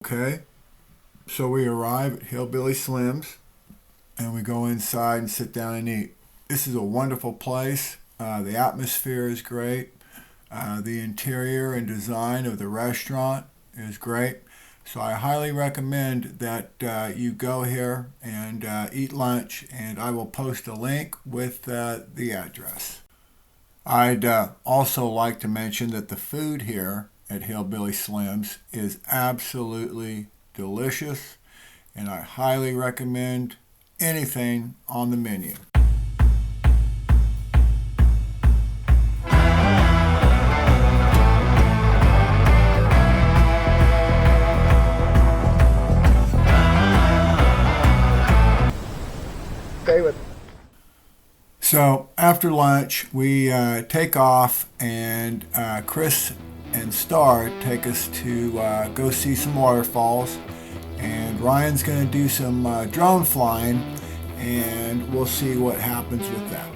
Okay, so we arrive at Hillbilly Slim's and we go inside and sit down and eat. This is a wonderful place. The atmosphere is great. The interior and design of the restaurant is great. So I highly recommend that you go here and eat lunch, and I will post a link with the address. I'd also like to mention that the food here at Hillbilly Slim's is absolutely delicious, and I highly recommend anything on the menu. Stay with me. So after lunch, we take off, and Chris and Star take us to go see some waterfalls. And Ryan's going to do some drone flying, and we'll see what happens with that.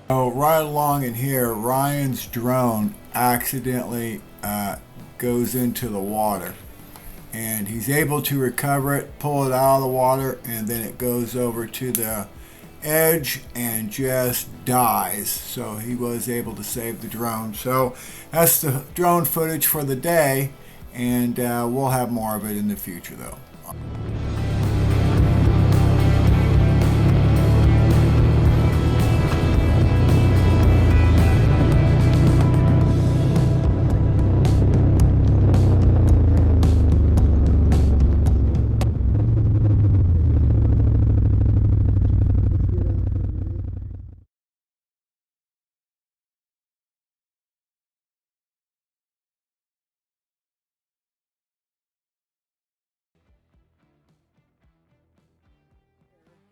So right along in here, Ryan's drone accidentally goes into the water, and he's able to recover it, pull it out of the water, and then it goes over to the edge and just dies. So he was able to save the drone. So that's the drone footage for the day, and we'll have more of it in the future though.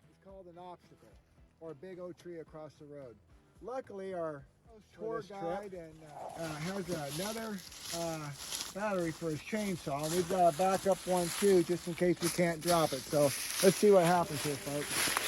It's called an obstacle, or a big oak tree across the road. Luckily, our tour guide has another battery for his chainsaw. We've got a backup one too, just in case we can't drop it. So let's see what happens here, folks.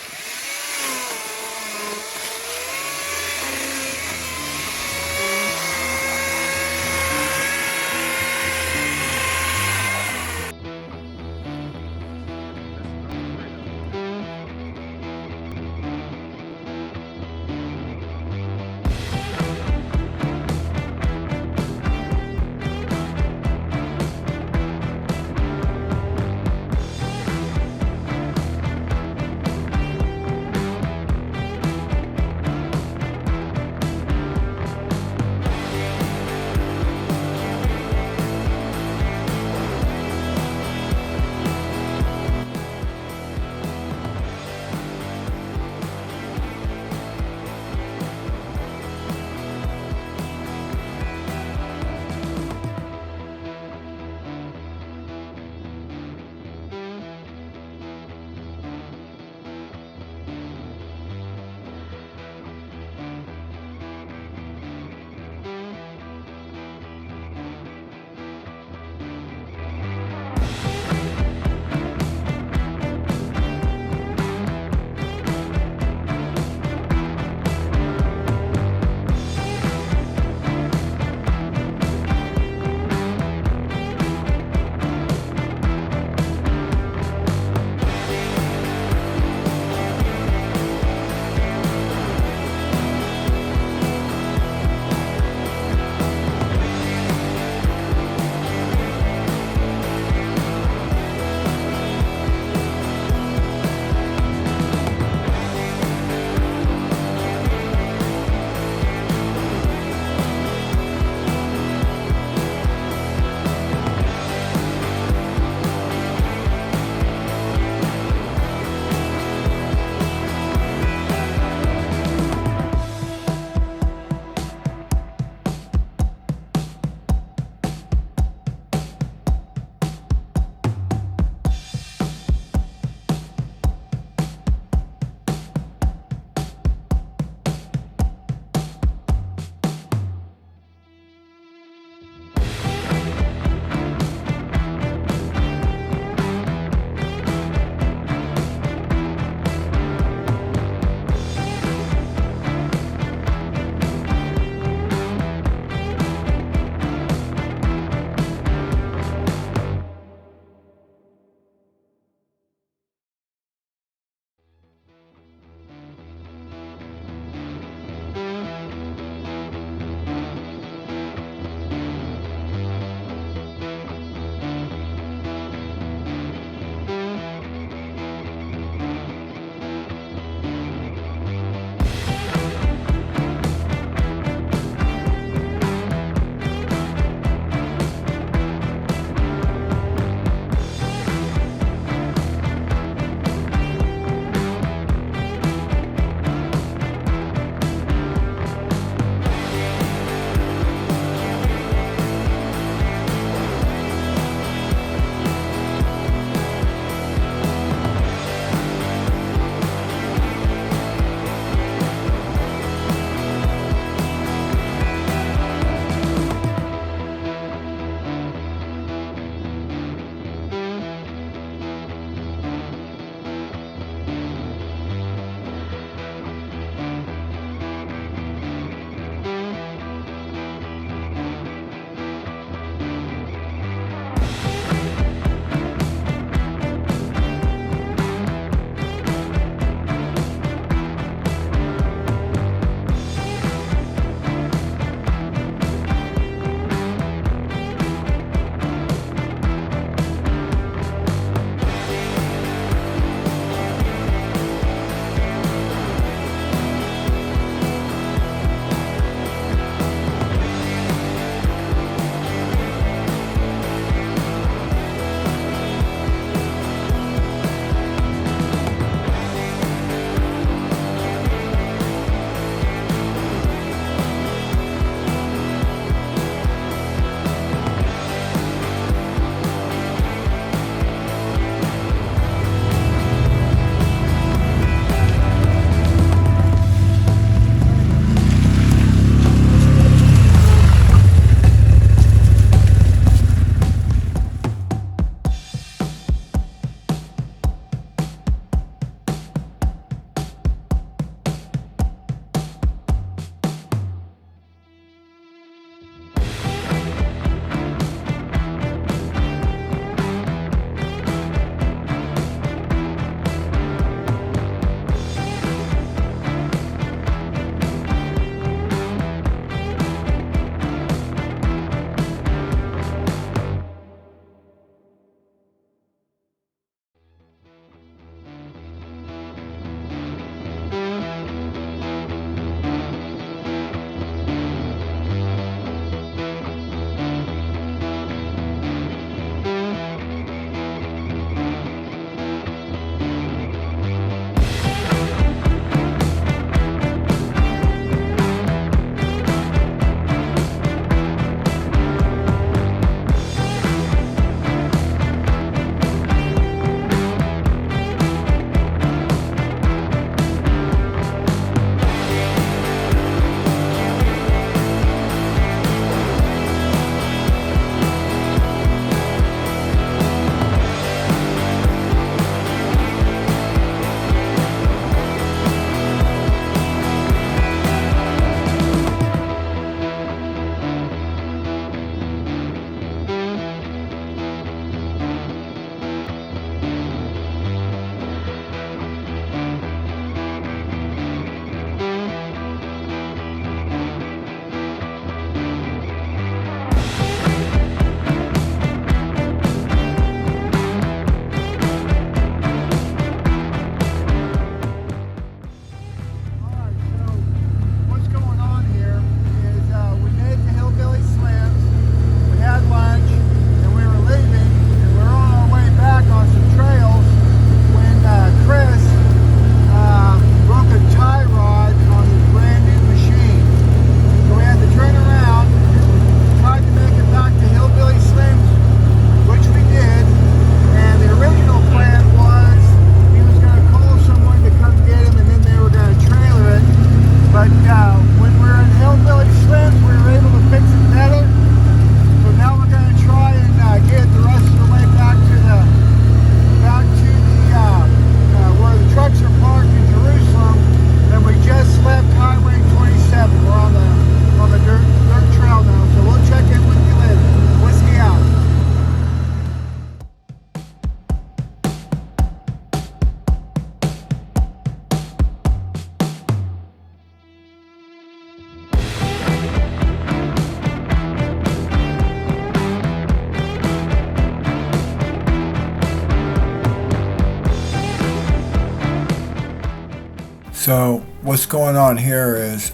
So what's going on here is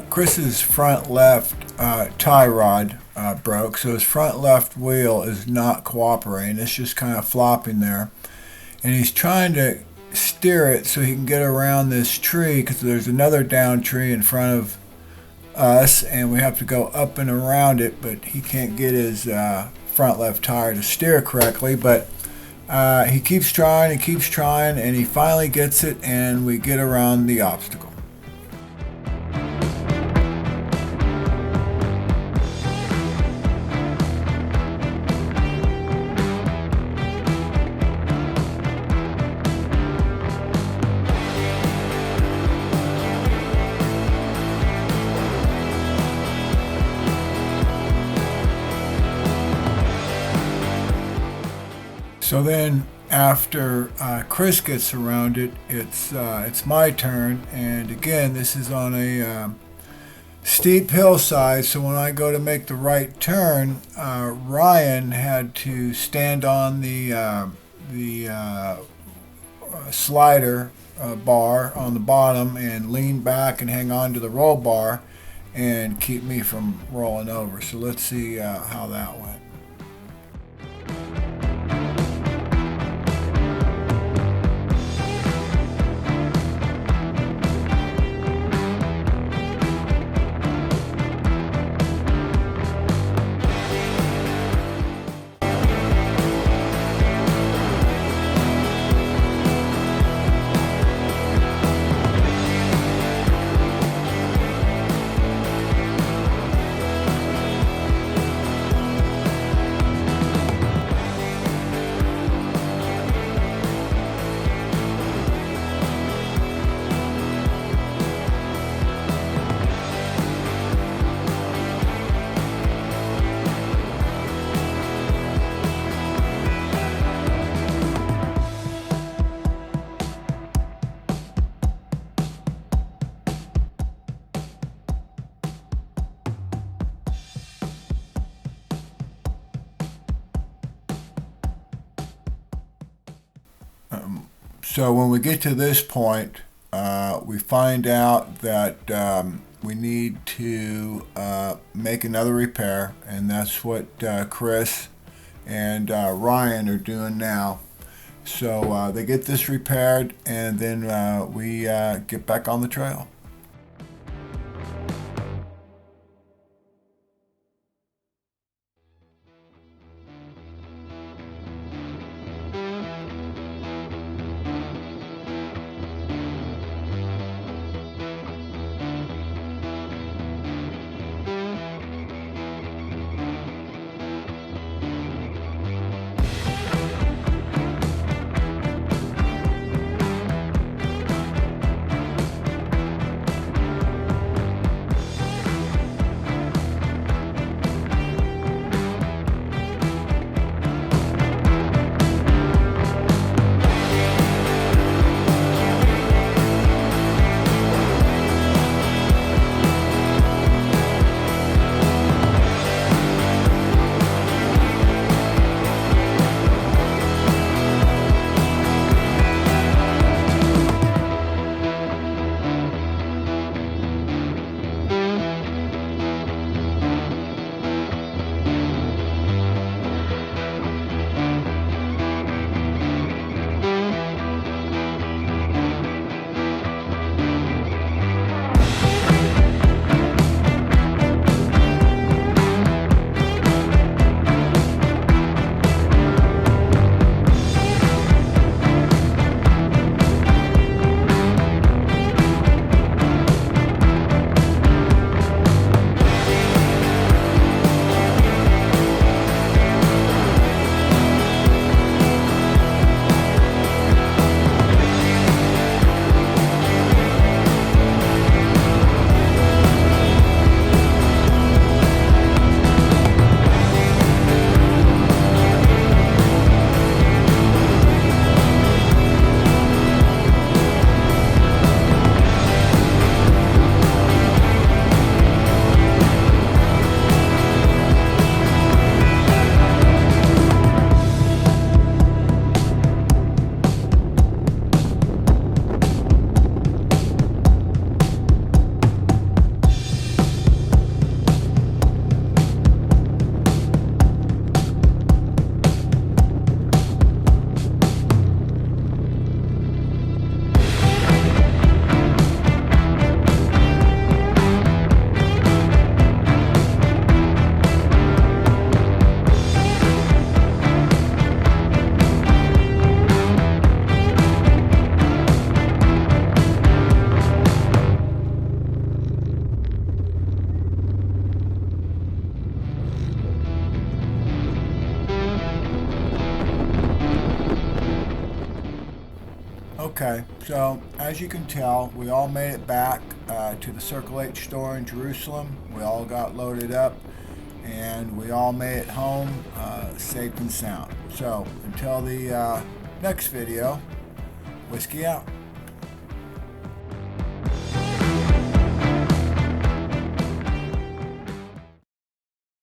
Chris's front left tie rod broke, so his front left wheel is not cooperating. It's just kind of flopping there, and he's trying to steer it so he can get around this tree because there's another down tree in front of us, and we have to go up and around it. But he can't get his front left tire to steer correctly. But he keeps trying and keeps trying, and he finally gets it, and we get around the obstacle. So then, after Chris gets around it, it's my turn, and again, this is on a steep hillside. So when I go to make the right turn, Ryan had to stand on the slider bar on the bottom and lean back and hang on to the roll bar and keep me from rolling over. So let's see how that went. So when we get to this point, we find out that we need to make another repair, and that's what Chris and Ryan are doing now. So they get this repaired, and then we get back on the trail. Okay, so as you can tell, we all made it back to the Circle H store in Jerusalem. We all got loaded up and we all made it home safe and sound. So until the next video, whiskey out.